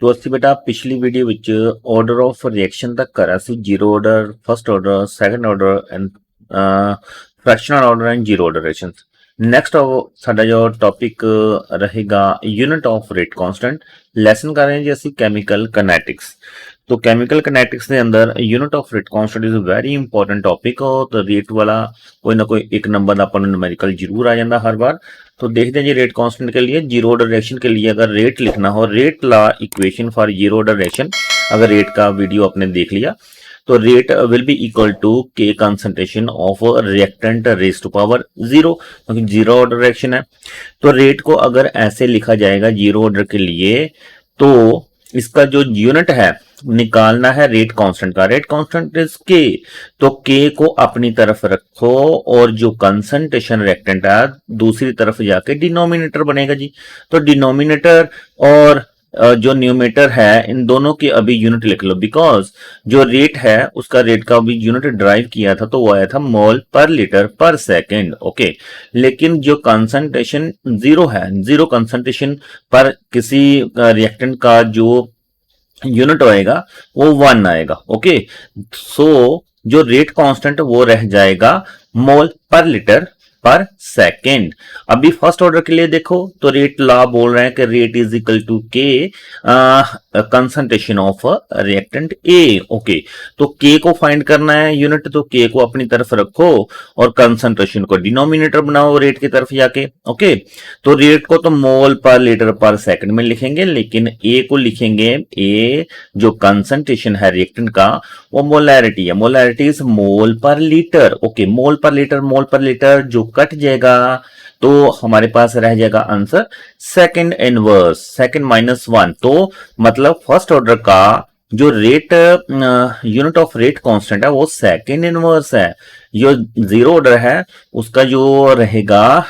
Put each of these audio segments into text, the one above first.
तो ਅਸੀਂ ਬੇਟਾ ਪਿਛਲੀ ਵੀਡੀਓ ਵਿੱਚ ਆਰਡਰ ਆਫ ਰਿਐਕਸ਼ਨ ਤੱਕ ਕਰਾ ਸੀ zero order first order second order and fractional order and zero order reactions next साडा जो टॉपिक रहेगा unit of rate constant lesson कर रहे हैं जी ਅਸੀਂ केमिकल काइनेटिक्स तो केमिकल काइनेटिक्स के अंदर unit of rate constant is very important topic और तो रेट वाला कोई ना कोई एक नंबर का अपन न्यूमेरिकल जरूर आ जाता हर बार तो देखते हैं जी रेट कांस्टेंट के लिए जीरो ऑर्डर रिएक्शन के लिए अगर रेट लिखना हो rate law equation for zero order reaction अगर रेट का वीडियो आपने देख लिया तो rate will be equal to के concentration of reactant raise to power zero क्योंकि जीरो ऑर्डर रिएक्शन है। तो रेट को अगर ऐसे लिखा जाएगा जीरो ऑर्डर के लिए तो इसका जो यूनिट है निकालना है रेट कांस्टेंट का। रेट कांस्टेंट इज के, तो के को अपनी तरफ रखो और जो कंसंट्रेशन रिएक्टेंट है दूसरी तरफ जाके डिनोमिनेटर बनेगा जी। तो डिनोमिनेटर और जो न्यूमेटर है इन दोनों की अभी यूनिट लिख लो बिकॉज जो रेट है उसका रेट का अभी यूनिट ड्राइव किया था तो वो आया था मोल पर लीटर पर सेकंड। ओके, लेकिन जो कंसंट्रेशन जीरो है, जीरो कंसंट्रेशन पर किसी रिएक्टेंट का जो यूनिट आएगा वो 1 आएगा। ओके, सो जो रेट कांस्टेंट वो रह जाएगा मोल पर लीटर पर सेकेंड। अभी फर्स्ट ऑर्डर के लिए देखो तो रेट लॉ बोल रहे हैं कि रेट इज इक्वल टू के concentration of reactant A. Okay, तो के को फाइंड करना है यूनिट, तो के को अपनी तरफ रखो और कंसंट्रेशन को डिनोमिनेटर बनाओ रेट की तरफ जाके। ओके, तो रेट को तो मोल पर लीटर पर सेकंड में लिखेंगे लेकिन ए को लिखेंगे ए जो कंसंट्रेशन है रिएक्टेंट का वो मोलैरिटी है, मोलैरिटी इज मोल पर लीटर। ओके, मोल पर लीटर जो कट जाएगा तो हमारे पास रह जाएगा आंसर सेकंड इनवर्स, सेकंड -1। तो मतलब फर्स्ट ऑर्डर का जो rate unit of rate constant है वो सेकंड इनवर्स है। जो जीरो ऑर्डर है उसका जो रहेगा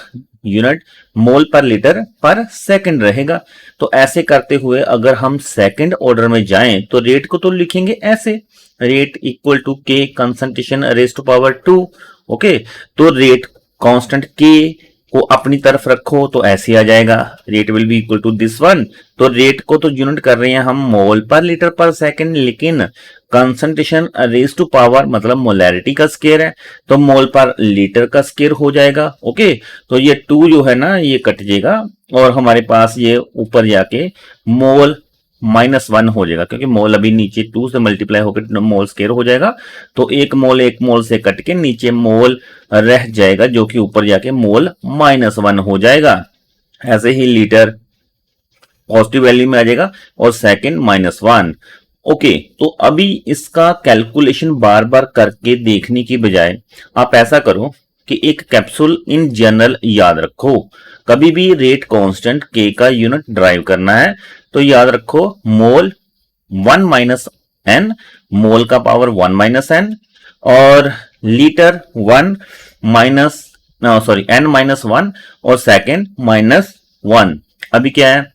यूनिट मोल पर लीटर पर सेकंड रहेगा। तो ऐसे करते हुए अगर हम सेकंड ऑर्डर में जाएं तो रेट को तो लिखेंगे ऐसे, रेट इक्वल टू के concentration raise to power 2। Okay, तो रेट कांस्टेंट के को अपनी तरफ रखो तो ऐसे आ जाएगा rate will be equal to this one. तो रेट को तो यूनिट कर रहे हैं हम मोल पर लीटर पर सेकंड लेकिन कंसंट्रेशन रेज टू पावर मतलब मोलैरिटी का स्केयर है तो मोल पर लीटर का स्केयर हो जाएगा। ओके, तो ये 2 जो है ना ये कट जाएगा और हमारे पास ये ऊपर जाके मोल -1 हो जाएगा क्योंकि मोल अभी नीचे 2 से मल्टीप्लाई होकर मोल स्केयर हो जाएगा। तो एक मोल से कट के नीचे मोल रह जाएगा जो कि ऊपर जाके मोल -1 हो जाएगा। ऐसे ही लीटर पॉजिटिव वैल्यू में आ जाएगा और सेकंड -1। ओके, तो अभी इसका कैलकुलेशन बार बार करके देखने की बजाय आप ऐसा करो कि एक कैप्सूल इन जनरल याद रखो। कभी भी रेट कांस्टेंट के का यूनिट ड्राइव करना है तो याद रखो मोल 1 - n, मोल का पावर 1 - n और लीटर n -1 और सेकंड -1। अभी क्या है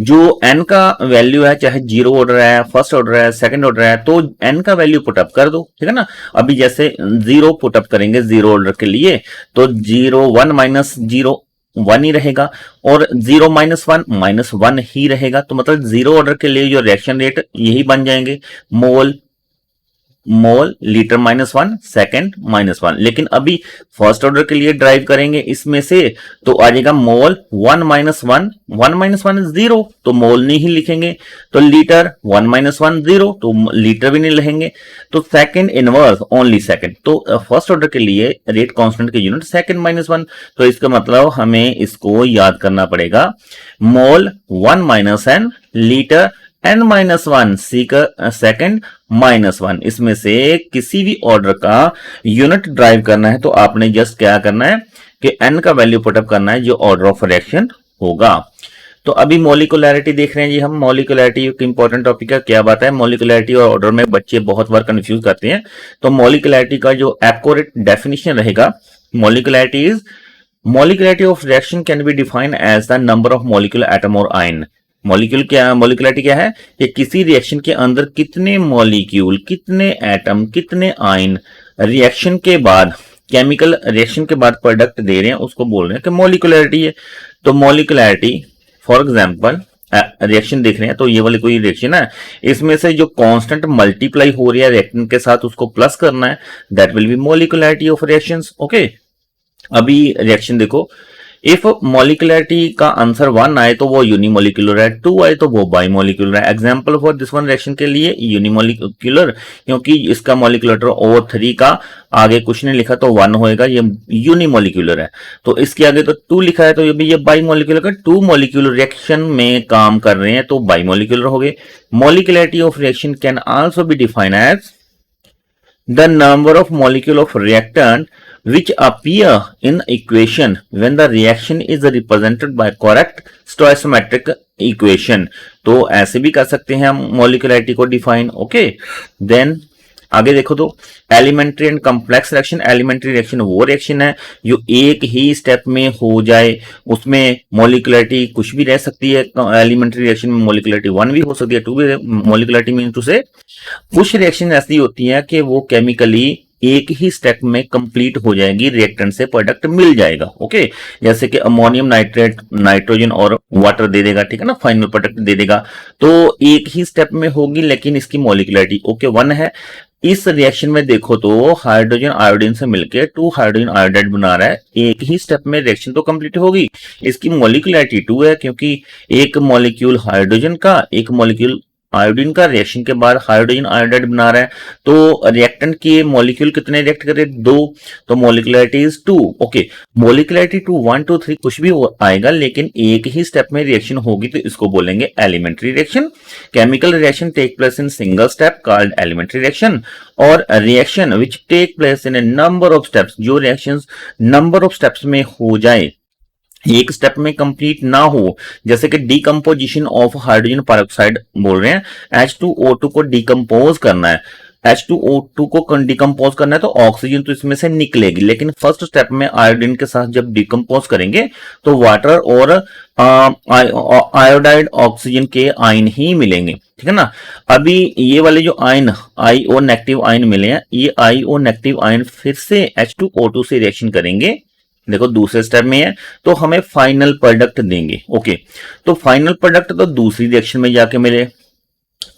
जो n का वैल्यू है चाहे जीरो ऑर्डर है फर्स्ट ऑर्डर है सेकंड ऑर्डर है तो n का वैल्यू पुटअप कर दो, ठीक है ना। अभी जैसे 0 पुटअप करेंगे जीरो ऑर्डर के लिए तो 1 - 0 1 ही रहेगा और 0 -1 -1 ही रहेगा। तो मतलब जीरो ऑर्डर के लिए जो रिएक्शन रेट यही बन जाएंगे मोल लीटर -1 सेकंड -1। लेकिन अभी फर्स्ट ऑर्डर के लिए ड्राइव करेंगे इसमें से तो आ जाएगा मोल 1 -1 इज 0 तो मोल नहीं लिखेंगे। तो लीटर 1 -1 0 तो लीटर भी नहीं लिखेंगे। तो सेकंड इनवर्स ओनली सेकंड। तो फर्स्ट ऑर्डर के लिए रेट कांस्टेंट के यूनिट सेकंड -1। तो इसका मतलब हमें इसको याद करना पड़ेगा मोल 1 -n लीटर n-1 सी का सेकंड -1। इसमें से किसी भी ऑर्डर का यूनिट ड्राइव करना है तो आपने जस्ट क्या करना है कि n का वैल्यू पुटअप करना है जो ऑर्डर ऑफ रिएक्शन होगा। तो अभी मॉलिक्यूलैरिटी देख रहे हैं जी हम। मॉलिक्यूलैरिटी एक इंपॉर्टेंट टॉपिक है। क्या बात है मॉलिक्यूलैरिटी और ऑर्डर में बच्चे बहुत बार कंफ्यूज करते हैं। तो मॉलिक्यूलैरिटी का जो एक्यूरेट डेफिनेशन रहेगा molecularity of reaction can be defined as the number of molecular atom और आयन। मॉलिक्यूलैरिटी क्या है कि किसी रिएक्शन के अंदर कितने मॉलिक्यूल कितने एटम कितने आयन रिएक्शन के बाद केमिकल रिएक्शन के बाद प्रोडक्ट दे रहे हैं उसको बोल रहे हैं कि मॉलिक्यूलैरिटी है। तो मॉलिक्यूलैरिटी फॉर एग्जांपल रिएक्शन देख रहे हैं, तो ये वाली कोई रिएक्शन है, इसमें से जो कांस्टेंट मल्टीप्लाई हो रही है रिएक्टेंट के साथ उसको प्लस करना है, that will be molecularity of reactions. Okay, अभी रिएक्शन देखो, इफ मॉलिकुलरिटी का आंसर 1 आए तो वो यूनिमोलिकुलर है, 2 आए तो वो बाइमोलिकुलर है। Example for this one reaction के लिए यूनिमोलिकुलर, क्योंकि इसका मॉलिकुलर O3 का आगे कुछ नहीं लिखा तो 1 होएगा, ये यूनिमोलिकुलर है। तो इसके आगे तो 2 लिखा है तो ये भी ये बाइमोलिकुलर का 2 मॉलिक्यूलर रिएक्शन में काम कर रहे हैं तो बाइमोलिकुलर हो गए। Molecularity of reaction can also be defined as the number of molecule of reactant which appear in equation when the reaction is represented by correct stoichiometric equation। तो ऐसे भी कर सकते हैं हम मॉलिकुलरिटी को डिफाइन। ओके, देन आगे देखो तो elementary and complex reaction. Elementary reaction वो रिएक्शन है जो एक ही स्टेप में हो जाए, उसमें मॉलिकुलरिटी कुछ भी रह सकती है। एलिमेंट्री रिएक्शन में मॉलिकुलरिटी 1 भी हो सकती है, 2 भी। मॉलिकुलरिटी मीन टू से कुछ रिएक्शन ऐसी होती है कि वो केमिकली एक ही स्टेप में कंप्लीट हो जाएगी, रिएक्टेंट से प्रोडक्ट मिल जाएगा। ओके, जैसे कि अमोनियम नाइट्रेट नाइट्रोजन और वाटर दे देगा, ठीक है ना, फाइनल प्रोडक्ट दे देगा। तो एक ही स्टेप में होगी लेकिन इसकी मॉलिकुलरिटी 1 है। इस रिएक्शन में देखो तो हाइड्रोजन आयोडीन से मिलकर 2 हाइड्रोजन आयोडाइड बना रहा है, एक ही स्टेप में रिएक्शन तो कंप्लीट होगी। इसकी मॉलिकुलरिटी 2 है क्योंकि एक मॉलिक्यूल हाइड्रोजन का, एक मॉलिक्यूल आयोडीन का रिएक्शन के बाद हाइड्रोजन आयोडाइड बना रहा है। तो रिएक्टेंट के मॉलिक्यूल कितने रिएक्ट करे? 2, तो मॉलिकुलरिटी इज 2। ओके, मॉलिकुलरिटी 2, 1, 2, 3 कुछ भी आएगा लेकिन एक ही स्टेप में रिएक्शन होगी तो इसको बोलेंगे elementary reaction. Chemical reaction take place in single step called elementary reaction, और reaction which take place in a number of steps, जो रिएक्शंस नंबर ऑफ स्टेप्स में हो जाए, एक स्टेप में कंप्लीट ना हो, जैसे कि डीकंपोजिशन ऑफ हाइड्रोजन पेरोक्साइड बोल रहे हैं, H2O2 को डीकंपोज करना है, H2O2 को डीकंपोज करना है तो ऑक्सीजन तो इसमें से निकलेगी, लेकिन फर्स्ट स्टेप में आयोडीन के साथ जब डीकंपोज करेंगे तो वाटर और आयोडाइड ऑक्सीजन के आयन ही मिलेंगे, ठीक है ना। अभी ये वाले जो आयन IO नेगेटिव आयन मिले हैं, ये IO नेगेटिव आयन फिर से H2O2 से रिएक्शन करेंगे, देखो दूसरे स्टेप में है, तो हमें फाइनल प्रोडक्ट देंगे। ओके, तो फाइनल प्रोडक्ट तो दूसरी रिएक्शन में जाके मिले,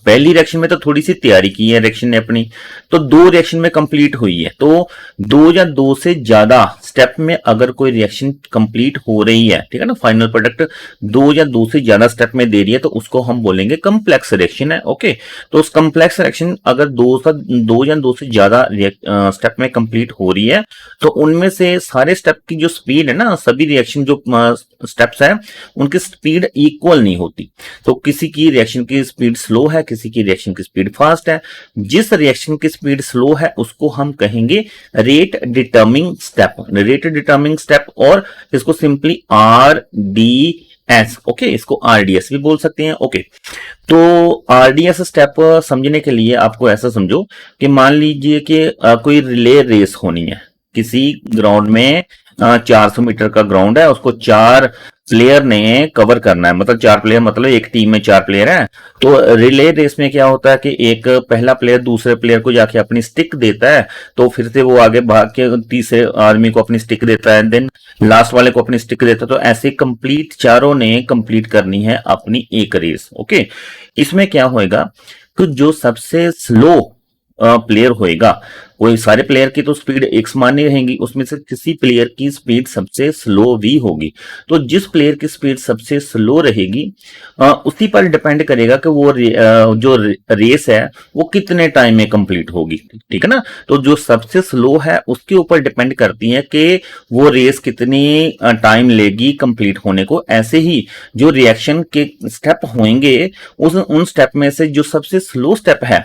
पहली रिएक्शन में तो थोड़ी सी तैयारी की है रिएक्शन ने अपनी, तो 2 रिएक्शन में कंप्लीट हुई है। तो 2 या 2 से ज्यादा स्टेप में अगर कोई रिएक्शन कंप्लीट हो रही है, ठीक है ना, फाइनल प्रोडक्ट 2 या 2 से ज्यादा स्टेप में दे रही है तो उसको हम बोलेंगे कॉम्प्लेक्स रिएक्शन है। ओके, तो उस कॉम्प्लेक्स रिएक्शन अगर 2 या 2 से ज्यादा स्टेप में कंप्लीट हो रही है तो उनमें से सारे स्टेप की जो स्पीड है ना, सभी रिएक्शन जो स्टेप्स है उनकी स्पीड इक्वल नहीं होती। तो किसी की रिएक्शन की स्पीड स्लो है, किसी की रिएक्शन की स्पीड फास्ट है। जिस रिएक्शन की स्पीड स्लो है उसको हम कहेंगे रेट डिटर्मिंग स्टेप, रेट डिटर्मिंग स्टेप, और इसको सिंपली RDS, ओके, इसको RDS भी बोल सकते हैं। ओके, तो RDS स्टेप समझने के लिए आपको ऐसा समझो कि मान लीजिए कि कोई रिले रेस होनी है, किसी ग्राउंड में 400 मीटर का ग्राउंड है, उसको 4 प्लेयर ने कवर करना है, मतलब 4 प्लेयर, मतलब एक टीम में 4 प्लेयर हैं। तो रिले रेस में क्या होता है कि एक पहला प्लेयर दूसरे प्लेयर को जाके अपनी स्टिक देता है, तो फिर से वो आगे भाग के तीसरे आदमी को अपनी स्टिक देता है, देन लास्ट वाले को अपनी स्टिक देता है। तो ऐसे कंप्लीट चारों ने कंप्लीट करनी है अपनी एक रेस। ओके, इसमें क्या होएगा तो जो सबसे स्लो प्लेयर होएगा, कोई सारे प्लेयर की तो स्पीड एक समान नहीं रहेगी, उसमें से किसी प्लेयर की स्पीड सबसे स्लो भी होगी। तो जिस प्लेयर की स्पीड सबसे स्लो रहेगी उसी पर डिपेंड करेगा कि वो जो रेस है वो कितने टाइम में कंप्लीट होगी, ठीक है ना। तो जो सबसे स्लो है उसके ऊपर डिपेंड करती है कि वो रेस कितनी टाइम लेगी कंप्लीट होने को। ऐसे ही जो रिएक्शन के स्टेप होंगे उन स्टेप में से जो सबसे स्लो स्टेप है,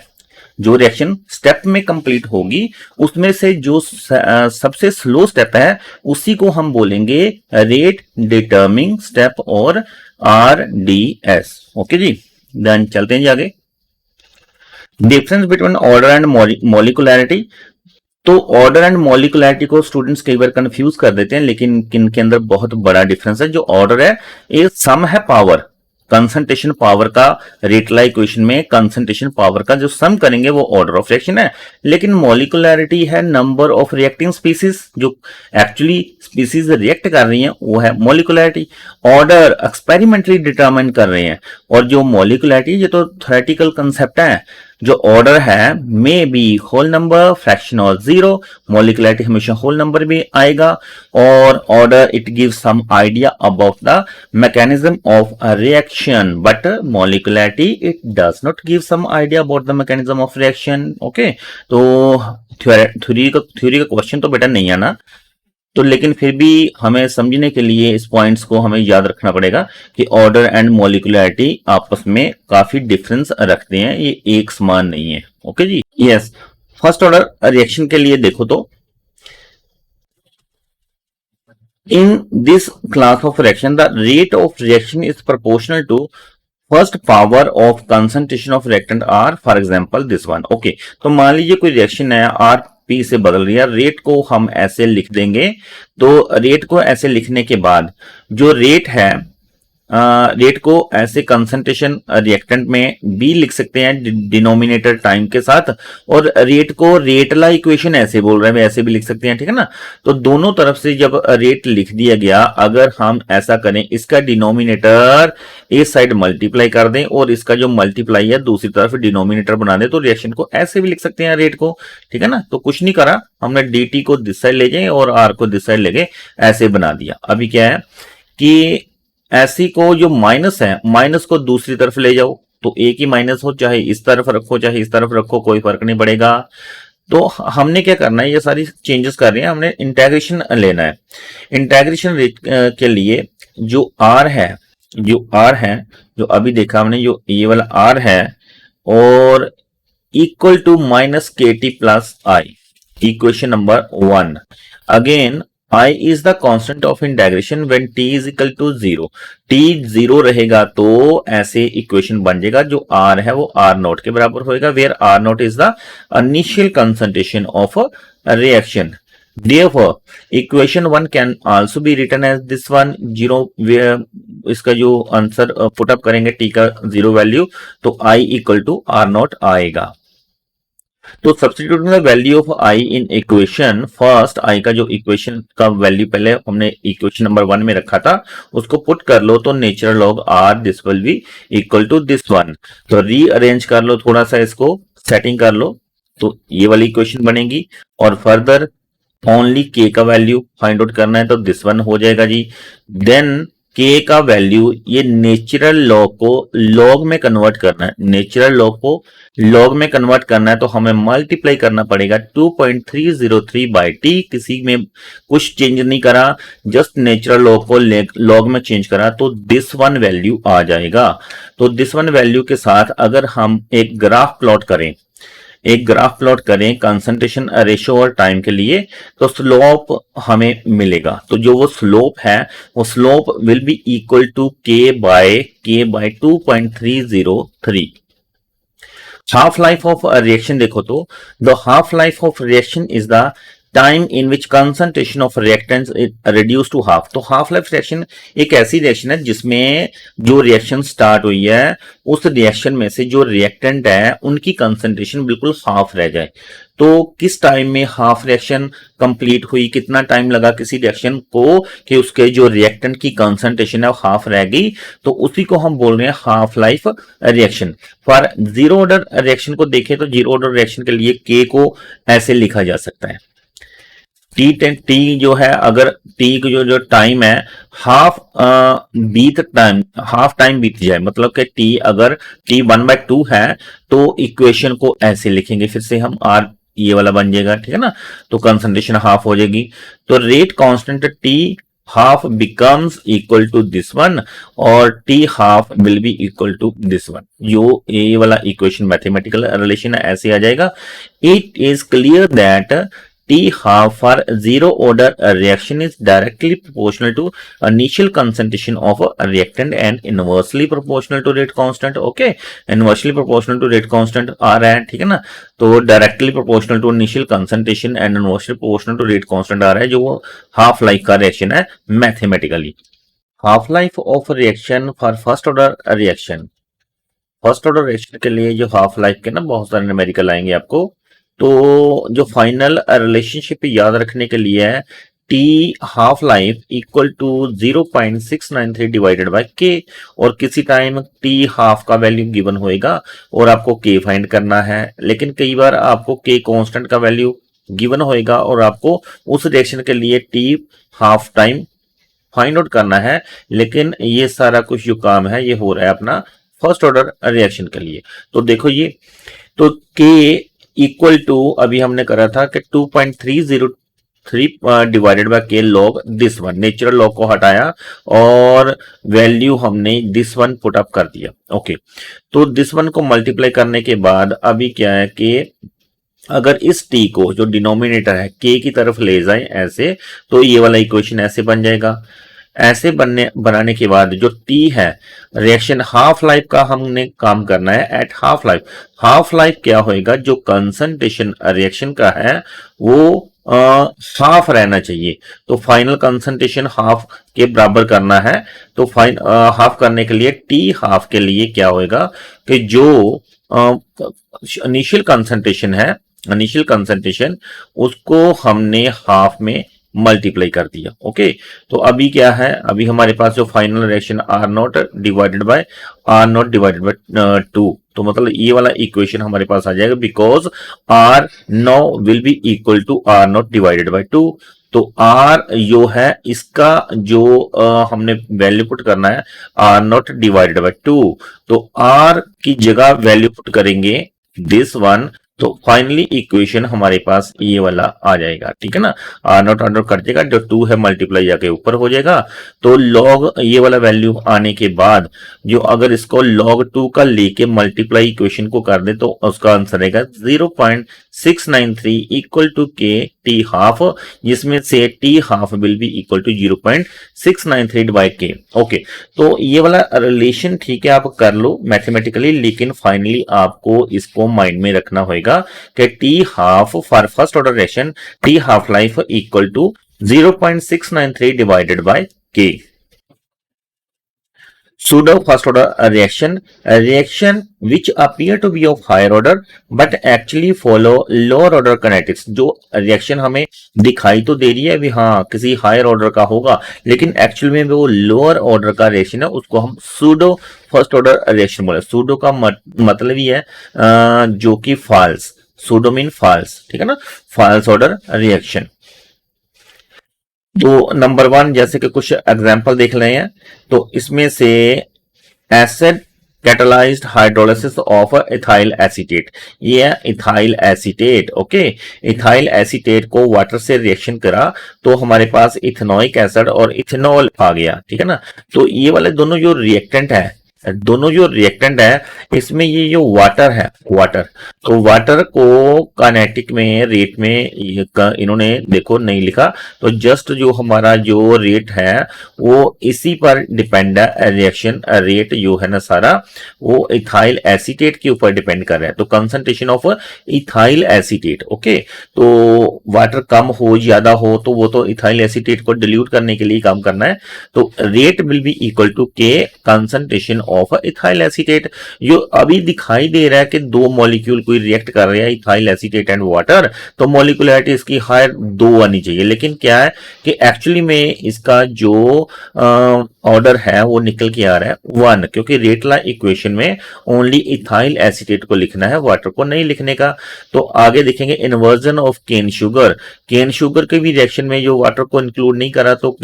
जो रिएक्शन स्टेप में कंप्लीट होगी उसमें से जो सबसे स्लो स्टेप है उसी को हम बोलेंगे रेट डिटर्मिंग स्टेप और RDS। ओके जी, देन चलते हैं आगे। Difference between order and molecularity. तो ऑर्डर एंड मॉलिकुलरिटी को स्टूडेंट्स कई बार कंफ्यूज कर देते हैं, लेकिन इनके अंदर बहुत बड़ा डिफरेंस है। जो ऑर्डर है ये सम है पावर, कंसंट्रेशन पावर का रेटला इक्वेशन में कंसंट्रेशन पावर का जो सम करेंगे वो ऑर्डर ऑफ रिएक्शन है, लेकिन मॉलिक्युलैरिटी है नंबर ऑफ रिएक्टिंग स्पीसीज, जो एक्चुअली स्पीसीज रिएक्ट कर रही हैं वो है मॉलिक्युलैरिटी। ऑर्डर एक्सपेरिमेंटली डिटरमाइन कर रहे हैं, और जो मॉलिक्युलैरिटी ये तो थ्योरेटिकल कंसेप्ट है। जो ऑर्डर है may be whole number, fraction और जीरो, मॉलिक्युलैरिटी हमेशा होल नंबर में आएगा, और order it gives some idea about the mechanism of a reaction, but molecularity it does not give some idea about the mechanism of reaction. Okay, तो theory का question तो बेटा नहीं आना, तो लेकिन फिर भी हमें समझने के लिए इस पॉइंट्स को हमें याद रखना पड़ेगा कि ऑर्डर एंड मॉलिक्युलैरिटी आपस में काफी डिफरेंस रखते हैं, ये एक समान नहीं है। ओके जी, यस। फर्स्ट ऑर्डर रिएक्शन के लिए देखो तो in this class of reaction the rate of reaction is proportional to first power of concentration of reactant R, for example this one. Okay, तो मान लीजिए कोई रिएक्शन है आर पी से बदल रही है, रेट को हम ऐसे लिख देंगे। तो रेट को ऐसे लिखने के बाद जो रेट है, रेट को ऐसे कंसंट्रेशन रिएक्टेंट में भी लिख सकते हैं डिनोमिनेटर टाइम के साथ, और रेट को रेटला इक्वेशन ऐसे बोल रहे हैं ऐसे भी लिख सकते हैं, ठीक है ना। तो दोनों तरफ से जब रेट लिख दिया गया, अगर हम ऐसा करें इसका डिनोमिनेटर इस साइड मल्टीप्लाई कर दें और इसका जो मल्टीप्लाई है दूसरी तरफ डिनोमिनेटर बना दें, तो रिएक्शन को ऐसे भी लिख सकते हैं रेट को, ठीक है ना। तो कुछ नहीं करा हमने, dt को दिस साइड ले जाए और r को दिस साइड ले गए, ऐसे बना दिया। अभी क्या है कि ऐसी को जो माइनस है, माइनस को दूसरी तरफ ले जाओ, तो एक ही माइनस हो, चाहे इस तरफ रखो चाहे इस तरफ रखो, कोई फर्क नहीं पड़ेगा। तो हमने क्या करना है, ये सारी चेंजेस कर रहे हैं, हमने इंटेग्रेशन लेना है। इंटेग्रेशन के लिए जो r है, जो अभी देखा हमने, जो ये वाला r है, और इक्वल टू माइनस के T plus I, equation number 1। Again I is the constant of integration when t is equal to 0. t 0 रहेगा तो ऐसे इक्वेशन बन जाएगा, जो r है वो r नॉट के बराबर होएगा, where r not is the initial concentration of a reaction. Therefore, equation 1 can also be written as this one 0, where इसका जो आंसर पुट अप करेंगे t का 0 वैल्यू, तो I equal to r naught आएगा। तो substituting the value of I in equation, first I का जो equation का वैल्यू पहले हमने इक्वेशन नंबर 1 में रखा था उसको पुट कर लो, तो natural log R this will be equal to this one. तो रीअरेंज कर लो, थोड़ा सा इसको सेटिंग कर लो, तो ये वाली इक्वेशन बनेगी। और फर्दर ओनली के का वैल्यू फाइंड आउट करना है, तो दिस वन हो जाएगा जी। देन के का वैल्यू, ये नेचुरल लॉग को लॉग में कन्वर्ट करना है, नेचुरल लॉग को लॉग में कन्वर्ट करना है, तो हमें मल्टीप्लाई करना पड़ेगा 2.303 बाई टी। किसी में कुछ चेंज नहीं करा, जस्ट नेचुरल लॉग को लॉग में चेंज करा, तो दिस वन वैल्यू आ जाएगा। तो दिस वन वैल्यू के साथ अगर हम एक ग्राफ प्लॉट करें कंसंट्रेशन रेशियो और टाइम के लिए, तो स्लोप हमें मिलेगा। तो जो वो स्लोप है, वो slope will be equal to K by 2.303। Half life of reaction देखो तो the half life of reaction is the time in which concentration of reactants reduce to half. तो हाफ लाइफ रिएक्शन एक ऐसी reaction है जिसमें जो reaction start हुई है उस रिएक्शन में से जो रिएक्टेंट है उनकी कंसंट्रेशन बिल्कुल हाफ रह जाए। तो किस टाइम में हाफ रिएक्शन कंप्लीट हुई, कितना टाइम लगा किसी रिएक्शन को कि उसके जो रिएक्टेंट की कंसंट्रेशन है वो हाफ रह गई, तो उसी को हम बोल रहे हैं half life reaction. For zero order reaction को देखें तो जीरो ऑर्डर रिएक्शन के लिए के को ऐसे लिखा जा सकता है, टी जो है, अगर टी जो टाइम है हाफ टाइम बीत जाए, मतलब कि टी अगर टी 1/2 है तो इक्वेशन को ऐसे लिखेंगे, फिर से हम आर ये वाला बन जाएगा, ठीक है ना। तो कंसंट्रेशन हाफ हो जाएगी, तो rate constant T half becomes equal to this one, और T half will be equal to this one. जो ये वाला इक्वेशन मैथमेटिकल रिलेशन ऐसे आ जाएगा। It is clear that T half for zero order reaction is directly proportional to initial concentration of a reactant and inversely proportional to rate constant. Okay, inversely proportional to rate constant आ रहा है, ठीक है ना। तो directly proportional to initial concentration and inversely proportional to rate constant आ रहा है, जो वो half life का reaction है mathematically. Half life of reaction for first order reaction. First order reaction के लिए जो हाफ लाइफ के ना बहुत सारे न्यूमेरिकल आएंगे आपको। तो जो फाइनल रिलेशनशिप याद रखने के लिए है, t half life equal to 0.693 divided by k, और किसी टाइम टी हाफ का वैल्यू गिवन होएगा और आपको के फाइंड करना है। लेकिन कई बार आपको के कांस्टेंट का वैल्यू गिवन होएगा और आपको उस रिएक्शन के लिए T half time find out करना है। लेकिन ये सारा कुछ जो काम है ये हो रहा है अपना फर्स्ट ऑर्डर रिएक्शन के लिए। तो देखो ये, तो के इक्वल टू अभी हमने करा था कि 2.303 डिवाइडेड बाय के log this one, natural log को हटाया और वैल्यू हमने दिस वन पुट अप कर दिया। ओके, तो दिस वन को मल्टीप्लाई करने के बाद अभी क्या है कि अगर इस टी को जो डिनोमिनेटर है के की तरफ ले जाए ऐसे, तो ये वाला इक्वेशन ऐसे बन जाएगा। ऐसे बनाने के बाद जो टी है, रिएक्शन हाफ लाइफ का हमने काम करना है at half life. Half life क्या होएगा, जो कंसंट्रेशन रिएक्शन का है वो हाफ रहना चाहिए। तो फाइनल कंसंट्रेशन हाफ के बराबर करना है। तो हाफ करने के लिए टी हाफ के लिए क्या होएगा कि जो इनिशियल कंसंट्रेशन है, इनिशियल कंसंट्रेशन उसको हमने हाफ में मल्टीप्लाई कर दिया। ओके, तो अभी क्या है, अभी हमारे पास जो final reaction R naught divided by R naught divided by 2, तो मतलब ये वाला इक्वेशन हमारे पास आ जाएगा because R naught will be equal to R naught divided by 2। तो आर जो है इसका जो हमने वैल्यू पुट करना है आर नॉट डिवाइडेड बाय 2, तो आर की जगह वैल्यू पुट करेंगे दिस वन। तो फाइनली इक्वेशन हमारे पास ये वाला आ जाएगा, ठीक है ना। आर नॉट अंडर कट जाएगा, जो 2 है मल्टीप्लाई जाके ऊपर हो जाएगा। तो लॉग ये वाला वैल्यू आने के बाद जो अगर इसको log 2 का लेके मल्टीप्लाई इक्वेशन को कर दे तो उसका आंसर आएगा 0.693 equal to k t half, जिसमें से t half will be equal to 0.693 by k. Okay, तो ये वाला रिलेशन ठीक है आप कर लो मैथमेटिकली, लेकिन फाइनली आपको इसको माइंड में रखना होगा कि t half for first order reaction t half life equal to 0.693 divided by k. Pseudo first order reaction which appear to be of higher order but actually follow lower order kinetics। जो reaction हमें दिखाई तो दे रही है भी हाँ किसी higher order का होगा, लेकिन एक्चुअल में वो लोअर ऑर्डर का रिएक्शन है, उसको हम सूडो फर्स्ट ऑर्डर रिएक्शन बोले। सूडो का मतलब ही है जो कि फॉल्स, सूडो मीन फॉल्स, ठीक है ना, फॉल्स ऑर्डर रिएक्शन। तो नंबर 1 जैसे कि कुछ एग्जांपल देख रहे हैं, तो इसमें से acid catalysed hydrolysis of ethyl acetate, ये है ethyl acetate. Okay, ethyl acetate को वाटर से रिएक्शन करा तो हमारे पास इथेनोइक एसिड और इथेनॉल आ गया, ठीक है ना। तो ये वाले दोनों जो रिएक्टेंट है, दोनों जो रिएक्टेंट है इसमें ये जो वाटर है, वाटर, तो वाटर को काइनेटिक में रेट में इन्होंने देखो नहीं लिखा, तो जस्ट जो हमारा जो रेट है वो इसी पर डिपेंड है। रिएक्शन रेट जो है ना सारा वो इथाइल एसीटेट के ऊपर डिपेंड कर रहा है। तो concentration of ethyl acetate, okay, तो वाटर कम हो ज्यादा हो तो वो तो इथाइल एसीटेट को डिल्यूट करने के लिए काम करना है। तो rate will be equal to के कंसंट्रेशन ऑफ इथाइल एसीटेट। जो अभी दिखाई दे रहा है कि दो मॉलिक्यूल कोई रिएक्ट कर रहे हैं इथाइल एसीटेट एंड वाटर, तो मॉलिक्यूलरिटी इसकी हायर 2 आनी चाहिए, लेकिन क्या है कि एक्चुअली में इसका जो ऑर्डर है वो निकल के आ रहा है 1, क्योंकि रेट लॉ इक्वेशन में ओनली इथाइल एसीटेट को लिखना है, वाटर को नहीं लिखने का। तो आगे देखेंगे inversion of cane sugar. Cane sugar के भी रिएक्शन में जो वाटर को इंक्लूड नहीं करा तो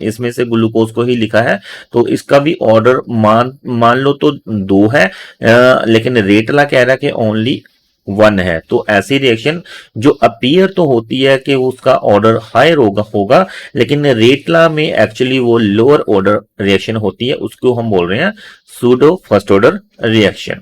इसमें से ग्लूकोज को ही लिखा है, तो इसका भी ऑर्डर मान लो तो 2 है, लेकिन रेट लॉ कह रहा है कि ओनली 1 है। तो ऐसी रिएक्शन जो अपीयर तो होती है कि उसका ऑर्डर हायर होगा, लेकिन रेट लॉ में एक्चुअली वो लोअर ऑर्डर रिएक्शन होती है, उसको हम बोल रहे हैं pseudo first order reaction.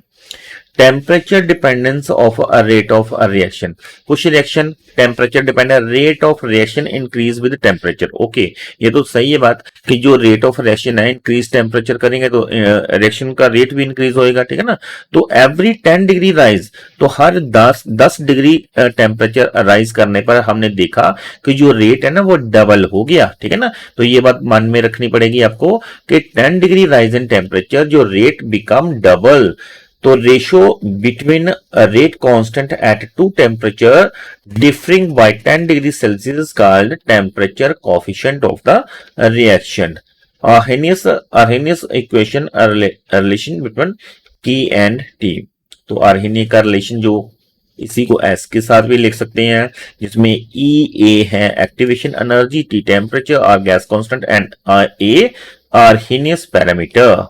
Temperature dependence of a rate of a reaction, कुछ reaction temperature dependent, rate of reaction increase with temperature. Okay, ये तो सही है बात कि जो रेट ऑफ रिएक्शन है इंक्रीज टेम्परेचर करेंगे तो रिएक्शन का रेट भी इंक्रीज होएगा, ठीक है ना। तो एवरी 10 डिग्री राइज, तो हर 10 डिग्री टेम्परेचर राइज करने पर हमने देखा कि जो रेट है ना वो डबल हो गया, ठीक है ना। तो ये बात मन में रखनी पड़ेगी आपको कि 10 डिग्री राइज इन टेम्परेचर जो रेट बिकम डबल, तो ratio between rate constant at two temperature differing by 10 degree celsius called temperature coefficient of the reaction. Arrhenius equation relation between K and T। तो Arrhenius का relation जो इसी को S के साथ भी लिख सकते हैं, जिसमें E A है एक्टिवेशन एनर्जी, T टेम्परेचर और gas constant and A Arrhenius parameter.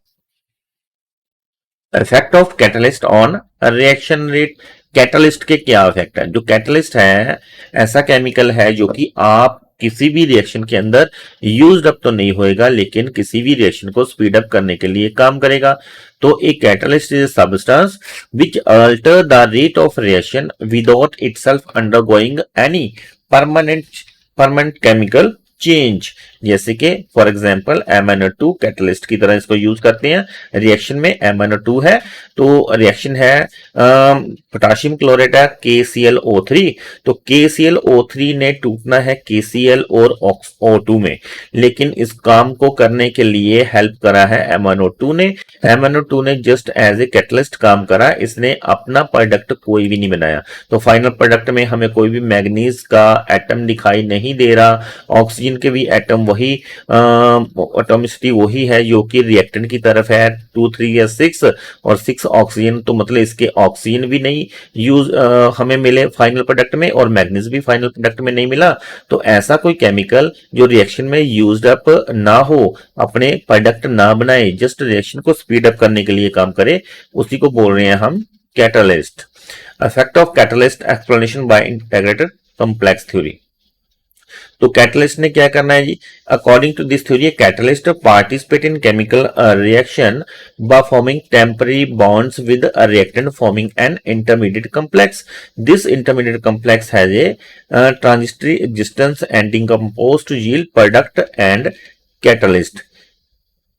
Effect of catalyst on reaction rate, catalyst के क्या इफेक्ट है। जो कैटलिस्ट है ऐसा केमिकल है जो कि आप किसी भी रिएक्शन के अंदर यूज्ड अप तो नहीं होएगा, लेकिन किसी भी रिएक्शन को स्पीड अप करने के लिए काम करेगा। तो एक catalyst is substance which alter the rate of reaction without itself undergoing any permanent chemical change. जैसे कि फॉर एग्जांपल MnO2 कैटलिस्ट की तरह इसको यूज करते हैं। रिएक्शन में MnO2 है, तो रिएक्शन है पोटाशियम क्लोराइड है KClO3, तो KClO3 ने टूटना है KCl और O2 में, लेकिन इस काम को करने के लिए हेल्प करा है MnO2 ने। MnO2 ने जस्ट एज ए कैटलिस्ट काम करा, इसने अपना प्रोडक्ट कोई भी नहीं बनाया। तो फाइनल प्रोडक्ट में हमें कोई भी मैग्नीज का एटम दिखाई नहीं दे रहा, ऑक्सीजन के भी एटम वही एटॉमिसिटी वही है जो कि रिएक्टेंट की तरफ है 2 3 या 6 और 6 ऑक्सीजन, तो मतलब इसके ऑक्सीजन भी नहीं यूज हमें मिले फाइनल प्रोडक्ट में और मैग्नीज भी फाइनल प्रोडक्ट में नहीं मिला। तो ऐसा कोई केमिकल जो रिएक्शन में यूज्ड अप ना हो, अपने प्रोडक्ट ना बनाए, जस्ट रिएक्शन को स्पीड अप करने के लिए काम करे, उसी को बोल रहे हैं हम catalyst. Effect of catalyst explanation by integrated complex theory. तो कैटलिस्ट ने क्या करना है जी, according to this theory catalyst participate in chemical reaction by forming temporary bonds with a reactant forming an intermediate complex. This intermediate complex has a transitory existence and decompose to yield product and catalyst.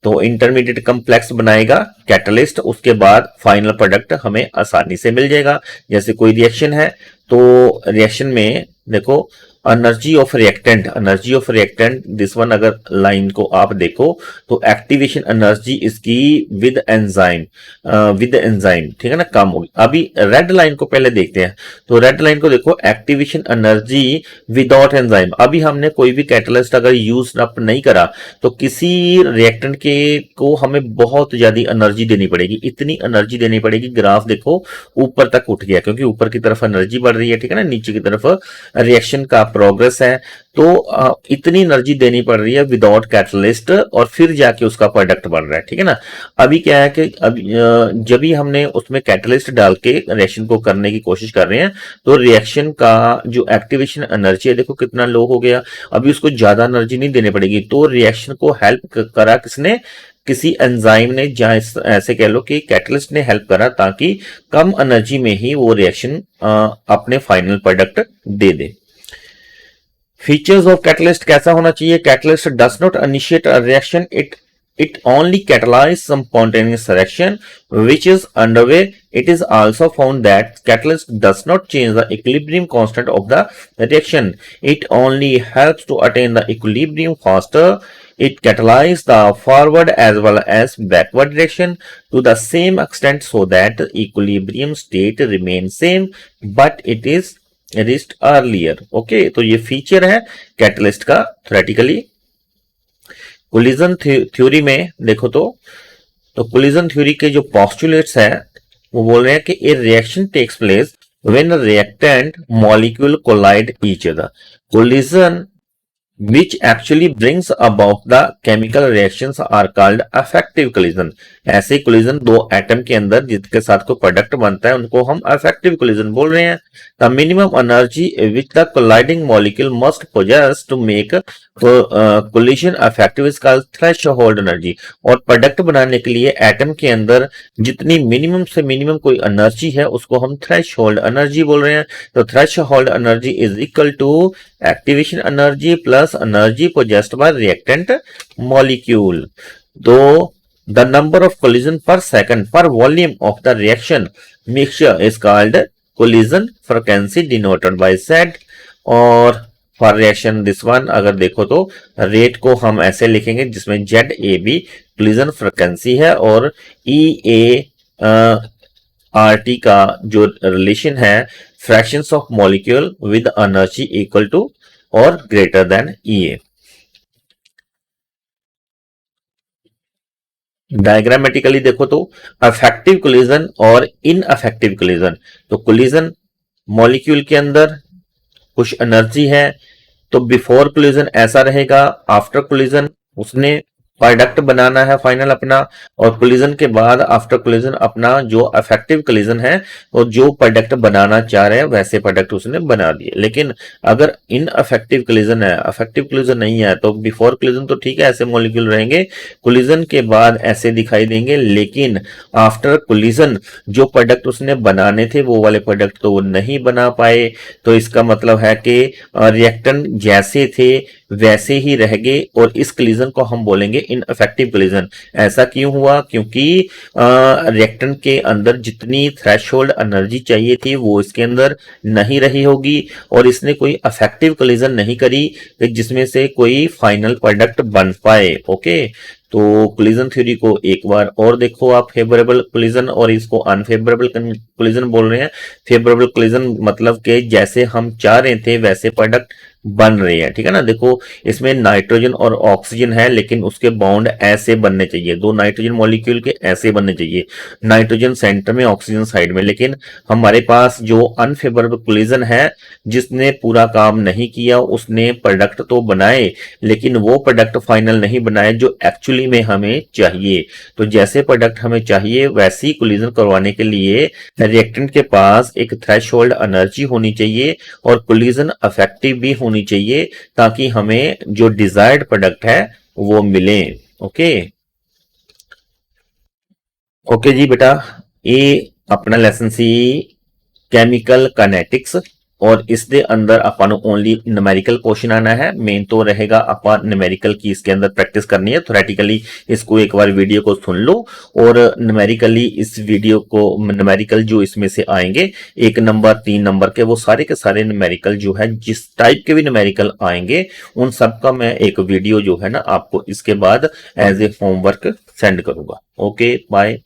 तो intermediate complex बनाएगा catalyst, उसके बाद final product हमें आसानी से मिल जाएगा। जैसे कोई रिएक्शन है, तो रिएक्शन में देखो energy of reactant this one, अगर लाइन को आप देखो तो एक्टिवेशन एनर्जी इसकी विद एंजाइम ठीक है ना, कम होगी। अभी रेड लाइन को पहले देखते हैं, तो रेड लाइन को देखो एक्टिवेशन एनर्जी विदाउट एंजाइम। अभी हमने कोई भी कैटलिस्ट अगर यूज अप नहीं करा तो किसी रिएक्टेंट के को हमें बहुत ज्यादा एनर्जी देनी पड़ेगी, इतनी एनर्जी देनी पड़ेगी, ग्राफ देखो ऊपर तक उठ गया क्योंकि ऊपर की तरफ एनर्जी बढ़ रही है, ठीक है ना, नीचे की तरफ रिएक्शन का प्रोग्रेस है। तो इतनी एनर्जी देनी पड़ रही है विदाउट कैटलिस्ट और फिर जाके उसका प्रोडक्ट बन रहा है, ठीक है ना। अभी क्या है कि अभी जब भी हमने उसमें कैटलिस्ट डाल के रिएक्शन को करने की कोशिश कर रहे हैं तो रिएक्शन का जो एक्टिवेशन एनर्जी है देखो कितना लो हो गया। अभी उसको ज्यादा एनर्जी नहीं देनी पड़ेगी, तो रिएक्शन को हेल्प करा किसने, किसी एंजाइम ने, जहां ऐसे कह लो कि कैटलिस्ट ने हेल्प करा ताकि कम एनर्जी में ही वो रिएक्शन अपने final product they they. Features of catalyst कैसा होना चाहिए, catalyst does not initiate a reaction, it only catalyzes some spontaneous reaction which is underway. It is also found that catalyst does not change the equilibrium constant of the reaction. It only helps to attain the equilibrium faster. It catalyzes the forward as well as backward direction to the same extent so that the equilibrium state remains same but it is reached earlier. Okay, तो ये feature है catalyst का theoretically. Collision theory में देखो तो collision theory के जो postulates है वो बोल रहे हैं कि a reaction takes place when reactant molecule collide each other. Collision which actually brings about the chemical reactions are called affective collision। ऐसे collision दो एटम के अंदर जिसके साथ कोई प्रोडक्ट बनता है उनको हम affective collision बोल रहे हैं। The minimum energy which the colliding molecule must possess to make collision effective is called threshold energy। और प्रोडक्ट बनाने के लिए एटम के अंदर जितनी मिनिमम से मिनिमम कोई एनर्जी है उसको हम थ्रेशोल्ड एनर्जी बोल रहे हैं। तो threshold energy is equal to activation energy plus energy possessed by reactant molecule. तो the number of collision per second per volume of the reaction mixture is called collision frequency denoted by Z। और for reaction this one अगर देखो तो rate को हम ऐसे लिखेंगे जिसमें ZAB कोलिजन फ्रीक्वेंसी है और EART का जो रिलेशन है fractions of molecule with energy equal to और ग्रेटर देन EA। डायग्रामेटिकली देखो तो अफेक्टिव कोलिजन और इनअफेक्टिव कोलिजन। तो कोलिजन मॉलिक्यूल के अंदर कुछ एनर्जी है तो बिफोर कोलिजन ऐसा रहेगा, आफ्टर कोलिजन उसने प्रोडक्ट बनाना है फाइनल अपना, और कोलिजन के बाद आफ्टर कोलिजन अपना जो अफेक्टिव कोलिजन है और जो प्रोडक्ट बनाना चाह रहे हैं वैसे प्रोडक्ट उसने बना दिए। लेकिन अगर इन अफेक्टिव कोलिजन है, अफेक्टिव कोलिजन नहीं है, तो बिफोर कोलिजन तो ठीक है ऐसे मॉलिक्यूल रहेंगे, कोलिजन के बाद ऐसे दिखाई देंगे, लेकिन आफ्टर कोलिजन जो प्रोडक्ट उसने बनाने थे वो वाले प्रोडक्ट तो वो नहीं बना पाए। तो इसका मतलब है कि रिएक्टेंट जैसे थे वैसे ही रह गए और इस कोलिजन को हम बोलेंगे इनअफेक्टिव कोलिजन। ऐसा क्यों हुआ? क्योंकि रिएक्टेंट के अंदर जितनी थ्रेशोल्ड एनर्जी चाहिए थी वो इसके अंदर नहीं रही होगी और इसने कोई अफेक्टिव कोलिजन नहीं करी जिसमें से कोई फाइनल प्रोडक्ट बन पाए। ओके, तो कोलिजन थ्योरी को एक बार और देखो आप, फेवरेबल कोलिजन और इसको अनफेवरेबल कोलिजन बोल रहे हैं। फेवरेबल कोलिजन मतलब कि जैसे हम चाह रहे थे वैसे प्रोडक्ट बन रहे हैं, ठीक है ना। देखो इसमें नाइट्रोजन और ऑक्सीजन है लेकिन उसके बॉन्ड ऐसे बनने चाहिए, दो नाइट्रोजन मॉलिक्यूल के ऐसे बनने चाहिए, नाइट्रोजन सेंटर में ऑक्सीजन साइड में। लेकिन हमारे पास जो अनफेवरेबल कोलिजन है जिसने पूरा काम नहीं किया, उसने प्रोडक्ट तो बनाए लेकिन वो प्रोडक्ट फाइनल नहीं बनाए जो एक्चुअली में हमें चाहिए। तो जैसे प्रोडक्ट हमें चाहिए वैसी कोलिजन करवाने के लिए रिएक्टेंट के पास एक थ्रेशोल्ड एनर्जी होनी चाहिए और कोलिजन अफेक्टिव भी होनी चाहिए ताकि हमें जो डिजायर्ड प्रोडक्ट है वो मिले। ओके ओके जी बेटा, ये अपना लेसन सी केमिकल काइनेटिक्स और इसके अंदर अपन ओनली न्यूमेरिकल क्वेश्चन आना है। मेन तो रहेगा अपन न्यूमेरिकल की इसके अंदर प्रैक्टिस करनी है। थ्योरेटिकली इसको एक बार वीडियो को सुन लो और न्यूमेरिकली इस वीडियो को न्यूमेरिकल जो इसमें से आएंगे 1 नंबर 3 नंबर के, वो सारे के सारे न्यूमेरिकल जो है जिस टाइप के भी न्यूमेरिकल आएंगे उन सब का मैं एक वीडियो जो है ना आपको इसके बाद एज ए होमवर्क सेंड करूंगा। Okay bye.